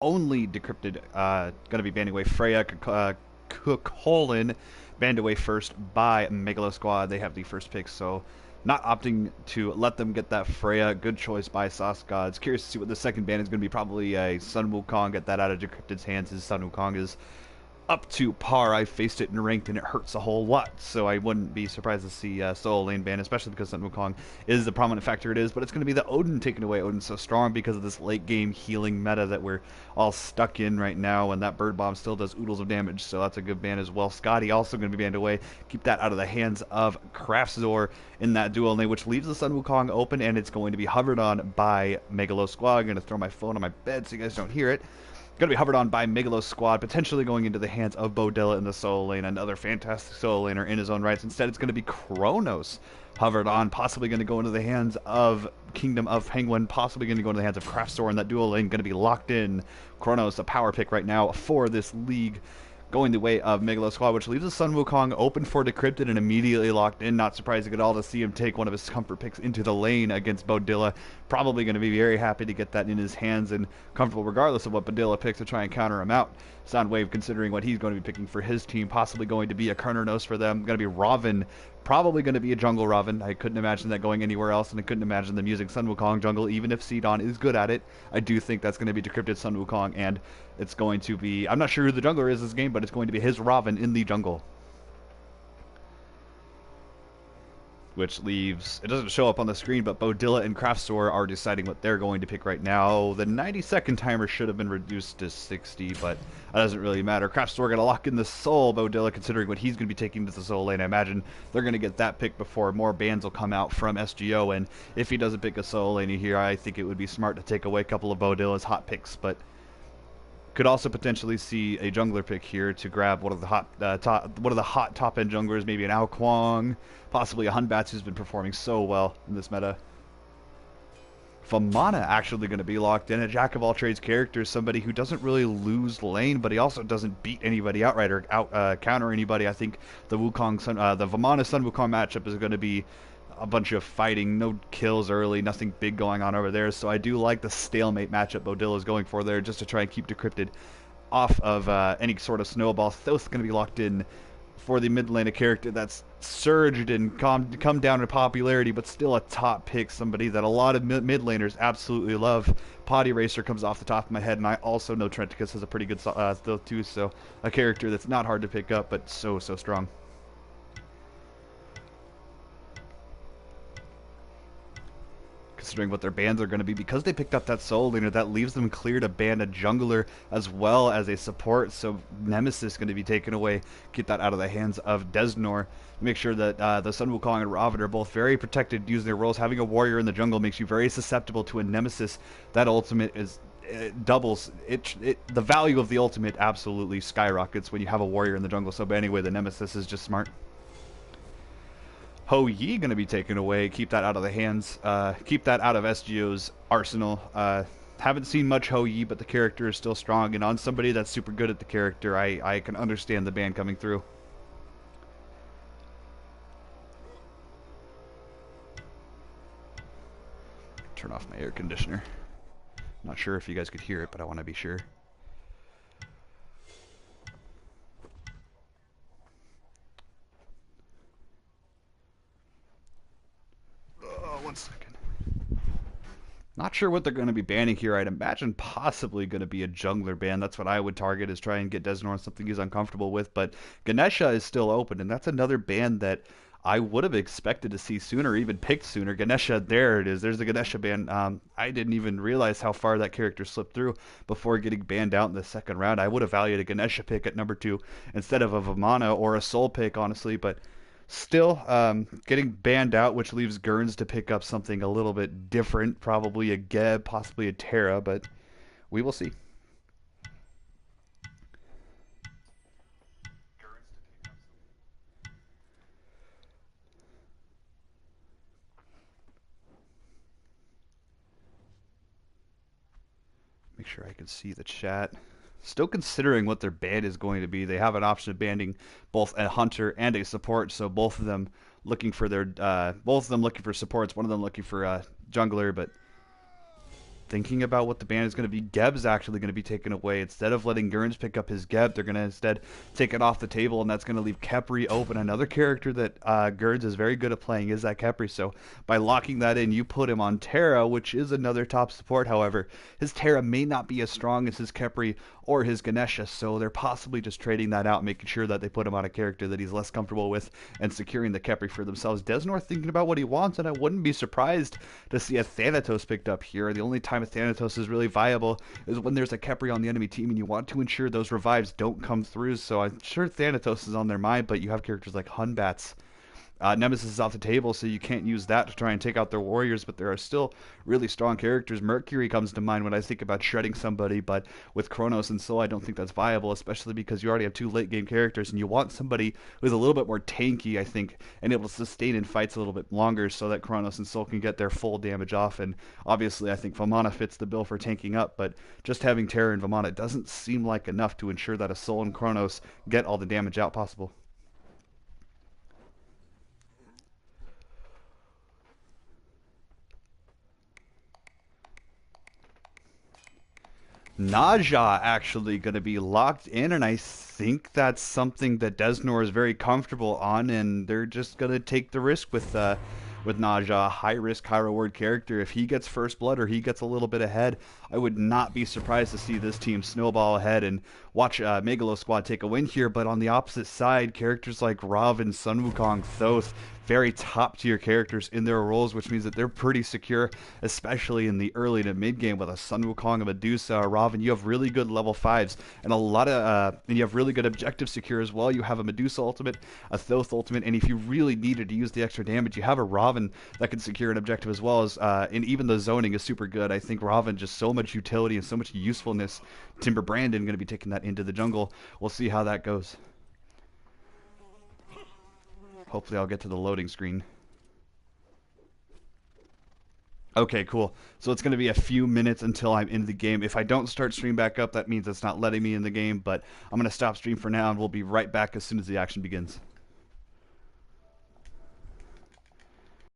only decrypted, going to be banning away Freya, Colin, banned away first by Megalo Squad. They have the first pick, so not opting to let them get that Freya. Good choice by Sauce Gods. Curious to see what the second ban is going to be. Probably a Sun Wukong. Get that out of Decrypted's hands. His Sun Wukong is up to par. I faced it in ranked and it hurts a whole lot, so I wouldn't be surprised to see solo lane ban, especially because Sun Wukong is the prominent factor it is. But it's going to be the Odin taking away. Odin's so strong because of this late game healing meta that we're all stuck in right now, and that bird bomb still does oodles of damage, so that's a good ban as well. Scotty also going to be banned away. Keep that out of the hands of Craftzor in that duel lane, which leaves the Sun Wukong open, and it's going to be hovered on by Megalo Squad. I'm going to throw my phone on my bed so you guys don't hear it. Going to be hovered on by Megalo's squad, potentially going into the hands of Bodilla in the solo lane, another fantastic solo laner in his own rights. Instead, it's going to be Kronos hovered on, possibly going to go into the hands of Kingdom of Penguin, possibly going to go into the hands of Craftzor in that dual lane, going to be locked in. Kronos, a power pick right now for this league, going the way of Megalo Squad, which leaves the Sun Wukong open for Decrypted and immediately locked in. Not surprising at all to see him take one of his comfort picks into the lane against Bodilla. Probably going to be very happy to get that in his hands and comfortable regardless of what Bodilla picks to try and counter him out. Soundwave, considering what he's going to be picking for his team, possibly going to be a Karnernos for them. Going to be Robin, probably going to be a jungle Robin. I couldn't imagine that going anywhere else, and I couldn't imagine them using Sun Wukong jungle, even if Sidon is good at it. I do think that's going to be Decrypted Sun Wukong, and it's going to be, I'm not sure who the jungler is this game, but it's going to be his Robin in the jungle. Which leaves, it doesn't show up on the screen, but Bodilla and Craftzor are deciding what they're going to pick right now. The 90-second timer should have been reduced to 60, but that doesn't really matter. Craftzor going to lock in the soul. Bodilla, considering what he's going to be taking to the soul lane, I imagine they're going to get that pick before more bans will come out from SGO, and if he doesn't pick a soul lane here, I think it would be smart to take away a couple of Bodilla's hot picks, but could also potentially see a jungler pick here to grab one of the hot top end junglers, maybe an Ao Kwang, possibly a Hunbats who's been performing so well in this meta. Vamana actually going to be locked in, a jack of all trades character, somebody who doesn't really lose lane, but he also doesn't beat anybody outright or counter anybody. I think the Vamana Sun Wukong matchup is going to be a bunch of fighting, no kills early, nothing big going on over there. So I do like the stalemate matchup Bodilla is going for there, just to try and keep Decrypted off of any sort of snowball. Thoth's going to be locked in for the mid lane, a character that's surged and come down in popularity, but still a top pick, somebody that a lot of mid laners absolutely love. Potty Racer comes off the top of my head, and I also know Trenticus has a pretty good stealth too, so a character that's not hard to pick up, but so strong. Considering what their bans are going to be, because they picked up that solo laner, that leaves them clear to ban a jungler as well as a support. So Nemesis going to be taken away. Get that out of the hands of Desnor. Make sure that the Sun Wukong and Raven are both very protected using their roles. Having a warrior in the jungle makes you very susceptible to a Nemesis. That ultimate is doubles it. The value of the ultimate absolutely skyrockets when you have a warrior in the jungle. So anyway, the Nemesis is just smart. Ho Yi going to be taken away. Keep that out of the hands. Keep that out of SGO's arsenal. Haven't seen much Ho Yi, but the character is still strong. And on somebody that's super good at the character, I can understand the ban coming through. Turn off my air conditioner. Not sure if you guys could hear it, but I want to be sure. One second. Not sure what they're going to be banning here. I'd imagine possibly going to be a jungler ban. That's what I would target, is try and get Desnor on something he's uncomfortable with. But Ganesha is still open, and that's another ban that I would have expected to see sooner, even picked sooner. Ganesha, there it is. There's the Ganesha ban. I didn't even realize how far that character slipped through before getting banned out in the second round. I would have valued a Ganesha pick at number 2 instead of a Vamana or a Soul pick, honestly, but still getting banned out, which leaves Gurns to pick up something a little bit different, probably a Geb, possibly a Terra, but we will see. Make sure I can see the chat. Still considering what their ban is going to be. They have an option of banning both a hunter and a support, so both of them looking for their both of them looking for supports, one of them looking for a jungler, but thinking about what the ban is going to be. Geb's actually going to be taken away. Instead of letting Gurns pick up his Geb, they're going to instead take it off the table, and that's going to leave Khepri open. Another character that Gurns is very good at playing is that Khepri. So by locking that in, you put him on Terra, which is another top support. However, his Terra may not be as strong as his Khepri or his Ganesha, so they're possibly just trading that out, making sure that they put him on a character that he's less comfortable with and securing the Khepri for themselves. Desnor thinking about what he wants, and I wouldn't be surprised to see a Thanatos picked up here. The only time a Thanatos is really viable is when there's a Khepri on the enemy team and you want to ensure those revives don't come through, so I'm sure Thanatos is on their mind, but you have characters like Hunbats. Nemesis is off the table, so you can't use that to try and take out their warriors, but there are still really strong characters. Mercury comes to mind when I think about shredding somebody, but with Kronos and Soul, I don't think that's viable, especially because you already have two late game characters, and you want somebody who's a little bit more tanky, I think, and able to sustain in fights a little bit longer so that Kronos and Soul can get their full damage off. And obviously, I think Vamana fits the bill for tanking up, but just having Terra and Vamana doesn't seem like enough to ensure that a Soul and Kronos get all the damage out possible. Naja actually going to be locked in, and I think that's something that Desnor is very comfortable on, and they're just going to take the risk with Naja, high risk, high reward character. If he gets first blood or he gets a little bit ahead, I would not be surprised to see this team snowball ahead and watch Megalo squad take a win here. But on the opposite side, characters like Rav and Sun Wukong, Thoth, very top tier characters in their roles, which means that they're pretty secure, especially in the early to mid game with a Sun Wukong, a Medusa, a Raven. You have really good level 5s and a lot of, and you have really good objective secure as well. You have a Medusa ultimate, a Thoth ultimate, and if you really needed to use the extra damage, you have a Raven that can secure an objective as well as, and even the zoning is super good. I think Raven just so much utility and so much usefulness. Timber Brandon going to be taking that into the jungle. We'll see how that goes. Hopefully I'll get to the loading screen. Okay, cool. So it's going to be a few minutes until I'm in the game. If I don't start stream back up, that means it's not letting me in the game, but I'm going to stop stream for now, and we'll be right back as soon as the action begins.